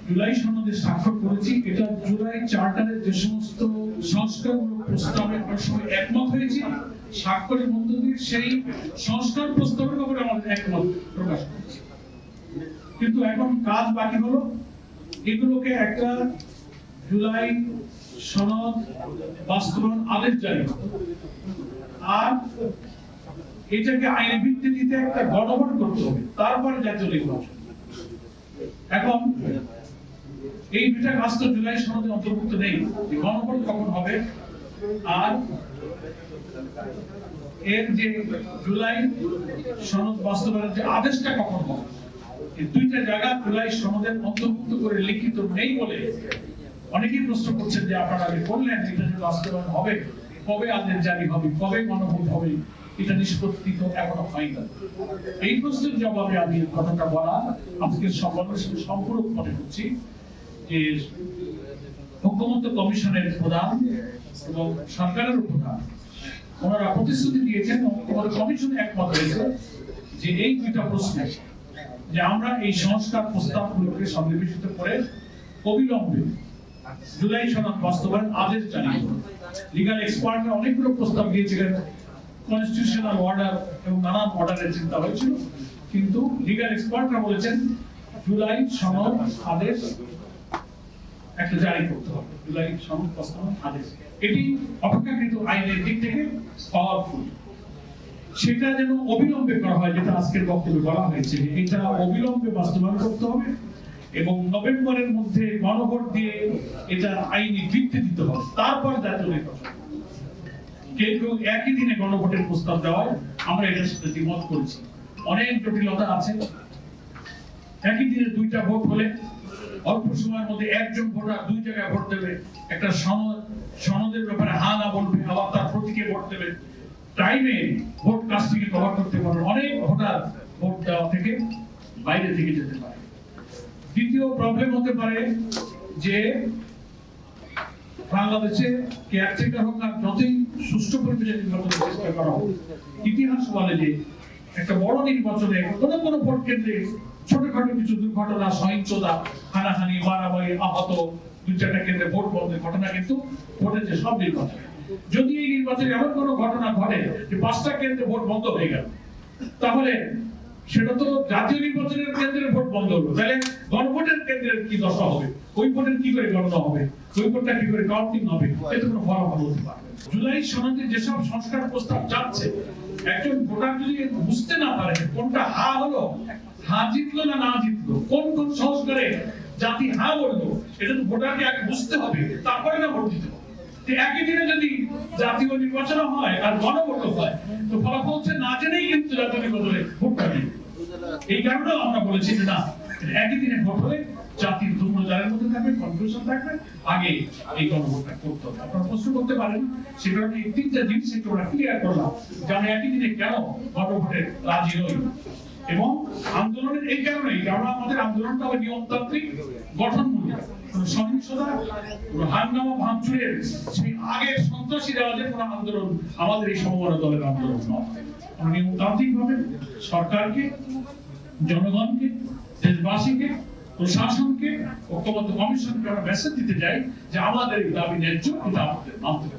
জুলাই সনদে স্বাক্ষর করেছি। এটা জুলাই চার্টারের যে সমস্ত সংস্কারমূলক প্রস্তাবে আমরা সবাই একমত হয়েছি, স্বাক্ষরের মধ্য দিয়ে সেই সংস্কার প্রস্তাবের ব্যাপারে আমাদের একমত প্রকাশ করেছি। কিন্তু এখন কাজ বাকি হলো এগুলোকে একটা জুলাই সনদ বাস্তবায়ন আদেশ জারি আর এটাকে আইনি ভিত্তি দিতে একটা গণভোট করতে হবে, তারপরে জাতীয় নির্বাচন। এখন এই দুটা কাজ তো জুলাই সনদে অন্তর্ভুক্ত নেই, গণভোট কখন হবে আর এর যে জুলাই সনদ বাস্তবায়নের যে আদেশটা কখন হবে, এই দুইটা জায়গা জুলাই সনদের অন্তর্ভুক্ত করে লিখিত নেই বলে অনেকেই প্রশ্ন করছেন যে আপনারা আগে বললেন এটা যে বাস্তবায়ন হবে, কবে আদেশ জারি হবে, কবে গণভোট হবে, এটা নিষ্পত্তি তো এখনো হয়নি। এই প্রশ্নের জবাবে আমি কথাটা বলা আজকের সম্মেলনের সাথে সম্পূর্ণ মনে করছি যে ঐক্যমত্য কমিশনের প্রধান এবং সরকারের প্রধান ওনারা প্রতিশ্রুতি দিয়েছেন, ঐক্যমত্য কমিশন একমত হয়েছে যে এই দুইটা প্রশ্নে যে আমরা এই সংস্কার প্রস্তাবগুলোকে সন্নিবেশিত করে অবিলম্বে জুলাই সনদ বাস্তবায়ন আদেশ জারি করব। লিগ্যাল এক্সপার্টরা অনেকগুলো প্রস্তাব দিয়েছিলেন, কনস্টিটিউশনাল অর্ডার এবং নানান অর্ডারের চিন্তা হয়েছিল, কিন্তু লিগ্যাল এক্সপার্টরা বলেছেন জুলাই সনদ আদেশ একটা জারি করতে হবে, জুলাই সনদ বাস্তবায়ন আদেশ। এটি অপেক্ষাকৃত আইনের দিক থেকে পাওয়ারফুল, সেটা যেন অবিলম্বে করা হয়, যেটা আজকের বক্তব্যে বলা হয়েছে এটা অবিলম্বে বাস্তবায়ন করতে হবে এবং নভেম্বরের মধ্যে গণভোট দিয়ে এটা আইনি ভিত্তি দিতে হবে, তারপর জাতীয় নির্বাচন। কিন্তু একই দিনে গণভোটের প্রস্তাব দেওয়ায় আমরা এটার সাথে দ্বিমত করেছি। অনেক জটিলতা আছে। একই দিনে দুইটা ভোট হলে অল্প সময়ের মধ্যে একজন ভোটার দুই জায়গায় ভোট দেবে, একটা সনদের ব্যাপারে হা না বলবে, আবার তার প্রতীকে ভোট দেবে, টাইমে ভোট কাজটিকে কভার করতে পারবে, অনেক ভোটার ভোট দেওয়া থেকে বাইরে থেকে যেতে পারে। দ্বিতীয় প্রবলেম হতে পারে যে বাংলাদেশে কেয়ারটেকার হোক আর যতই সুষ্ঠু পরিবেশে নির্বাচনের চেষ্টা করা হোক, ইতিহাস বলে যে একটা বড় নির্বাচনে কোনো ভোট কেন্দ্রে ছোটখাটো কিছু দুর্ঘটনা, সহিংসতা, হানাহানি, মারামারি, আহত, দুই চারটা কেন্দ্রে ভোট বন্ধের ঘটনা কিন্তু ঘটেছে সব নির্বাচনে। যদি এই নির্বাচনে এমন কোনো ঘটনা ঘটে যে 5টা কেন্দ্রে ভোট বন্ধ হয়ে গেল, তাহলে সেটা তো জাতীয় নির্বাচনের কেন্দ্রের ভোট বন্ধ হলো, তাহলে গণভোটের কেন্দ্রের কি দশা হবে, ওই ভোটের কি করে গণনা হবে, ওই ভোটটা কি করে কাউন্টিং হবে, এতে কোনো ফলাফল হতে পারবে। জুলাই সনদে যেসব সংস্কার প্রস্তাব যাচ্ছে, একজন ভোটার যদি বুঝতে না পারে কোনটা হা হলো, হা জিতলো না না জিতলো, কোন কোন সংস্কারে জাতি হা বললো, এটা তো ভোটারকে আগে বুঝতে হবে, তারপরে না ভোট দিতে হবে। একই দিনে যদি জাতীয় নির্বাচন হয় আর গণভোট হয়, তো ফলাফল হচ্ছে না জেনেই কিন্তু জাতীয় নির্বাচনে ভোটটা দিবে। এই কারণে আমরা বলেছি যে না, একই দিনে ভোট হলে জাতির দুর্বলতার মধ্যে থাকবে, কনফিউশন থাকবে, আগে এই গণভোটটা করতে হবে। আপনারা প্রশ্ন করতে পারেন, সে কারণে এই তিনটা জিনিস একটু আমরা ক্লিয়ার করলাম যে আমরা একই দিনে কেন গণভোটে রাজি নই। এবং আন্দোলনের এই কারণেই, কারণ আমাদের আন্দোলনটা হবে নিয়মতান্ত্রিক, গঠনমূলক, কোন সহিংসতা, কোন হাঙ্গামা ভাঙচুরের সেই আগের সন্ত্রাসী রাজের কোন আন্দোলন আমাদের এই সমমনা দলের আন্দোলন নয়। আমরা নিয়মতান্ত্রিক ভাবে সরকারকে, জনগণকে, দেশবাসীকে, প্রশাসনকে, ঐক্যবদ্ধ কমিশনকে আমরা মেসেজ দিতে চাই যে আমাদের এই দাবি ন্যায্য, এটা আমাদের মানতে হবে।